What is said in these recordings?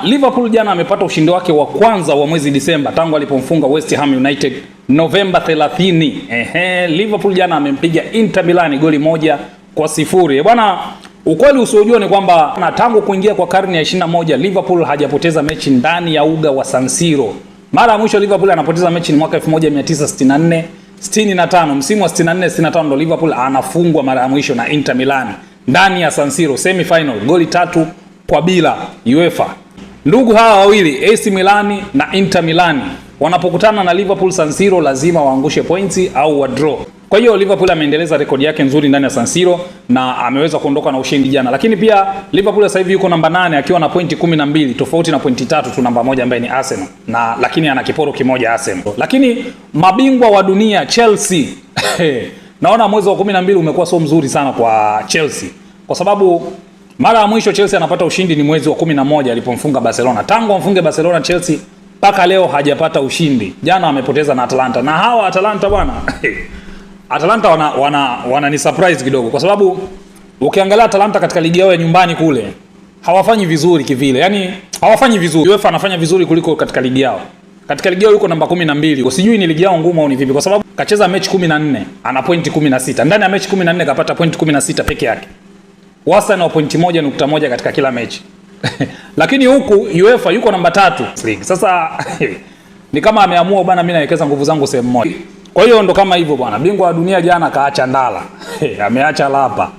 Liverpool jana amepata ushindi wake wa kwanza wa mwezi Disemba tangu alipomfunga West Ham United Novemba 30. Liverpool jana amempiga Inter Milan goli 1-0. Bwana, ukweli usiojua ni kwamba na tangu kuingia kwa karne ya 21 Liverpool hajapoteza mechi ndani ya uga wa San Siro. Mara ya mwisho Liverpool anapoteza mechi ni mwaka 1964 65. Msimu wa 64 65 ndo Liverpool anafungwa mara ya mwisho na Inter Milan ndani ya San Siro, semi final, goli 3-0 UEFA. Ndugu hawa wawili AC Milan na Inter Milan wanapokutana na Liverpool San Siro lazima waangushe pointi au wa draw. Kwa hiyo Liverpool ameendeleza rekodi yake nzuri ndani ya San Siro na ameweza kuondoka na ushindi jana. Lakini pia Liverpool sasa hivi yuko namba 8 akiwa na pointi 12, tofauti na pointi 3 tu namba 1 ambaye ni Arsenal. Lakini ana kiporo kimoja Arsenal. Lakini mabingwa wa dunia Chelsea naona mwezi wa 12 umekuwa so mzuri sana kwa Chelsea. Kwa sababu mara ya mwisho Chelsea anapata ushindi ni mwezi wa 11 alipomfunga Barcelona. Tangu amfunge Barcelona Chelsea mpaka leo hajapata ushindi. Jana amepoteza na Atalanta. Na hawa Atalanta bwana Atalanta wana ni surprise kidogo kwa sababu ukiangalia Atalanta katika ligi yao ya nyumbani kule hawafanyi vizuri kivile. Yaani hawafanyi vizuri. UEFA anafanya vizuri kuliko katika ligi yao. Katika ligi yao yuko namba 12. Usijui ni ligi yao ngumu au ni vipi kwa sababu kacheza mechi 14, ana pointi 16. Ndani ya mechi 14 kapata pointi 16 peke yake. Wastani wa pointi 1.1 katika kila mechi. Lakini huku UEFA yuko namba 3. Sasa ni kama ameamua bwana mimi nawekeza nguvu zangu sehemu moja. Kwa hiyo ndo kama hivyo bwana. Bingwa wa dunia jana kaacha ndala. Ameacha lapa.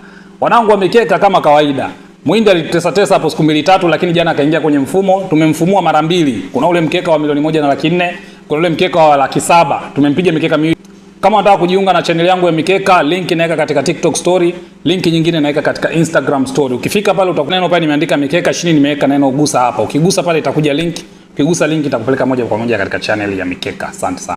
Wanangu wamekeka kama kawaida. Muhindi alitesa hapo siku 2-3 lakini jana akaingia kwenye mfumo. Tumemfumua mara 2. Kuna ule mkeka wa milioni 1.4, kuna ule mkeka wa 700,000. Tumempiga mikeka miwili. Kama unataka kujiunga na channel yangu ya mikeka, link naweka katika TikTok story, link nyingine naweka katika Instagram story. Ukifika pale utakuta neno pale nimeandika mikeka, chini nimeweka neno gusa hapa. Ukigusa pale itakuja link, ukigusa link itakupeleka moja kwa moja katika channel ya mikeka. Asante sana.